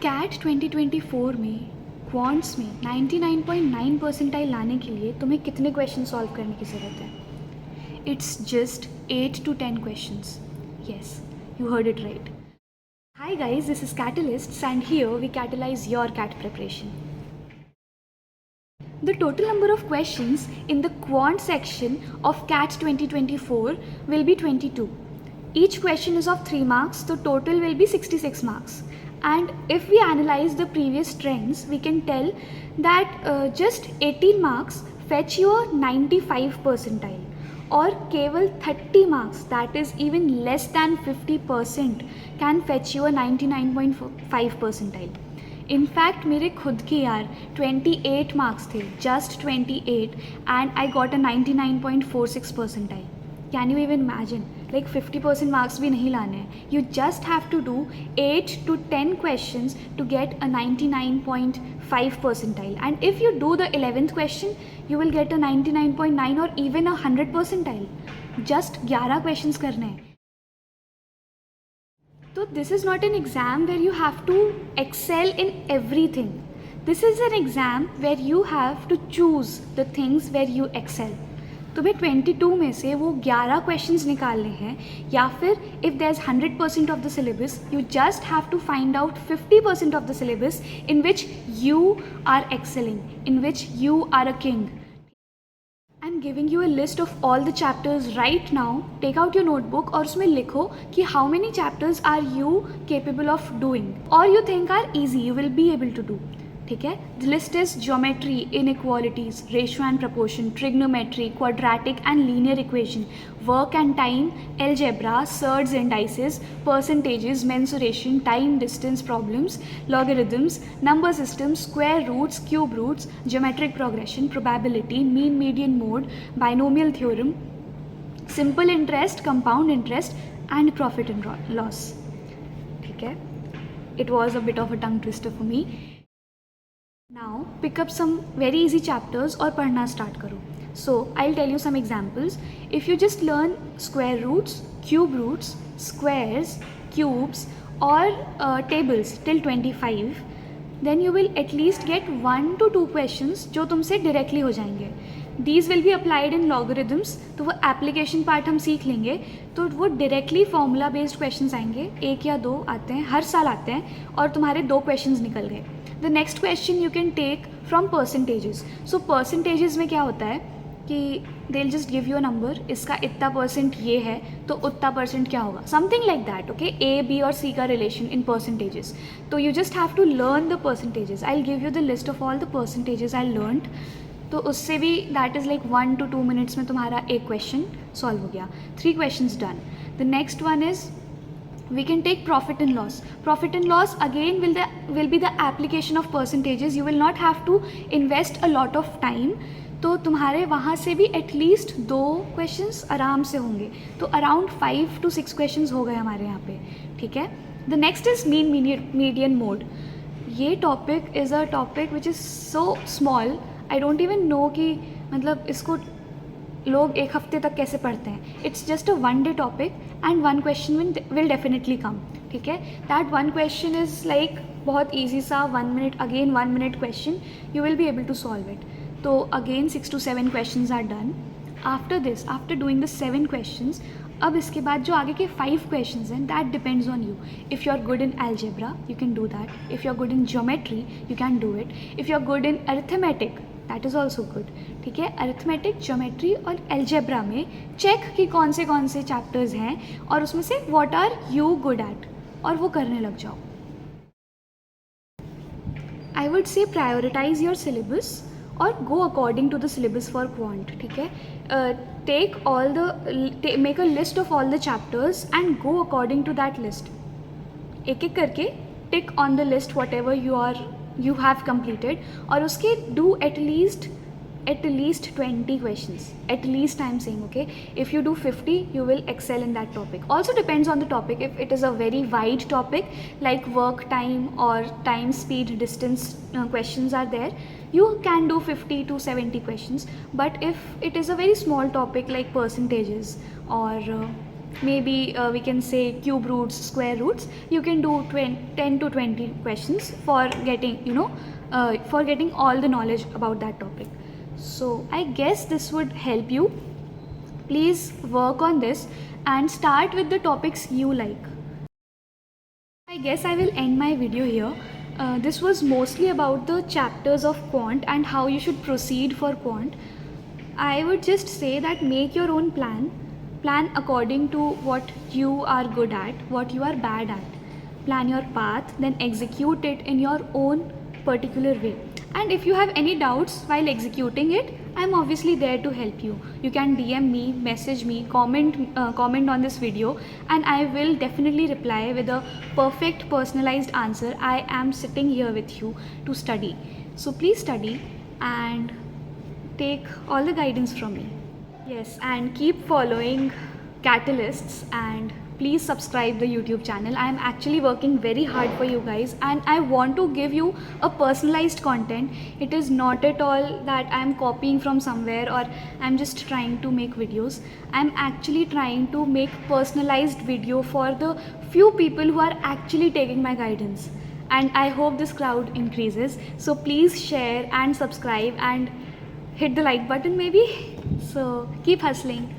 Cat 2024 में quants में 99.9 percentile लाने के लिए तुम्हें कितने क्वेश्चन सॉल्व करने की ज़रूरत है? It's just 8 to 10 questions. Yes, you heard it right. Hi guys, this is Catalysts and here we catalyze your CAT preparation. The total number of questions in the quant section of CAT 2024 will be 22. Each question is of 3 marks, so total will be 66 marks. And if we analyze the previous trends, we can tell that just 18 marks fetch your 95 percentile, और केवल 30 marks, that is even less than 50%, can fetch you a 99.5 percentile. In fact मेरे खुद की यार 28 marks थे, just 28, and I got a 99.46 percentile. Can you even imagine? Like 50% marks भी नहीं लाने हैं. You just have to do 8 to 10 questions to get a 99.5 percentile, and if you do the 11th question you will get a 99.9 or even a 100 percentile. Just 11 questions करने हैं. So this is not an exam where you have to excel in everything. This is an exam where you have to choose the things where you excel. तुम्हें 22 में से वो 11 questions निकालने हैं, या फिर if there's 100% of the syllabus, you just have to find out 50% of the syllabus in which you are excelling, in which you are a king. I'm giving you a list of all the chapters right now. Take out your notebook और उसमें लिखो कि how many chapters are you capable of doing or you think are easy, you will be able to do. ठीक है? The list is geometry, inequalities, ratio and proportion, trigonometry, quadratic and linear equation, work and time, algebra, surds and indices, percentages, mensuration, time distance problems, logarithms, number systems, square roots, cube roots, geometric progression, probability, mean median mode, binomial theorem, simple interest, compound interest and profit and loss. ठीक है? It was a bit of a tongue twister for me. Now pick up some very easy chapters और पढ़ना start करो. So I'll tell you some examples. If you just learn square roots, cube roots, squares, cubes or tables till 25, then you will at least get 1 to 2 questions जो तुमसे directly हो जाएंगे. These will be applied in logarithms. तो वो application part हम सीख लेंगे, तो वो directly formula based questions आएंगे. 1 या 2 आते हैं, हर साल आते हैं, और तुम्हारे 2 questions निकल गए. The next question you can take from percentages. So percentages में क्या होता है कि they'll just give you a number, इसका इतना परसेंट ये है तो उतना परसेंट क्या होगा, something like that. Okay, A, B और C का relation in percentages. तो you just have to learn the percentages. I'll give you the list of all the percentages I learned. तो उससे भी that is like 1 to 2 minutes में तुम्हारा एक question solve हो गया. 3 questions done. The next one is we can take profit and loss. Profit and loss again will be the application of percentages. You will not have to invest a lot of time. तो तुम्हारे वहाँ से भी at least 2 questions आराम से होंगे. तो around 5 to 6 questions हो गए हमारे यहाँ पे. ठीक है? The next is mean median mode. ये topic is a topic which is so small, I don't even know कि मतलब इसको लोग एक हफ्ते तक कैसे पढ़ते हैं. It's just a 1 day topic and 1 question will definitely come. ठीक है? दैट 1 question इज़ लाइक बहुत ईजी सा 1 minute, again 1 minute question, you will be able to solve it. तो again 6 to 7 questions are done. After this, after doing the 7 questions, अब इसके बाद जो आगे के 5 questions हैं, that depends on you. If you are good in algebra you can do that. If you are good in geometry you can do it. If you are good in arithmetic that is also good. ठीक है? Arithmetic, geometry और algebra में check कि कौन से chapters हैं और उसमें से what are you good at, और वो करने लग जाओ. I would say prioritize your syllabus और go according to the syllabus for quant. ठीक है? Take all the make a list of all the chapters and go according to that list. एक एक करके tick on the list whatever you have completed, और उसके do at least 20 questions at least. I'm saying, okay, if you do 50 you will excel in that topic. Also depends on the topic. If it is a very wide topic like work time or time speed distance questions are there, you can do 50 to 70 questions. But if it is a very small topic like percentages or maybe we can say cube roots, square roots. You can do 10 to 20 questions for getting, for getting all the knowledge about that topic. So I guess this would help you. Please work on this and start with the topics you like. I guess I will end my video here. This was mostly about the chapters of quant and how you should proceed for quant. I would just say that make your own plan according to what you are good at, what you are bad at. Plan your path, then execute it in your own particular way. And if you have any doubts while executing it, I'm obviously there to help you. You can DM me, message me, comment on this video, and I will definitely reply with a perfect personalized answer. I am sitting here with you to study. So please study and take all the guidance from me. Yes, and keep following Catalysts, and please subscribe the YouTube channel. I am actually working very hard for you guys, and I want to give you a personalized content. It is not at all that I am copying from somewhere or I'm just trying to make videos. I'm actually trying to make personalized video for the few people who are actually taking my guidance, and I hope this crowd increases. So please share and subscribe and hit the like button maybe. So keep hustling.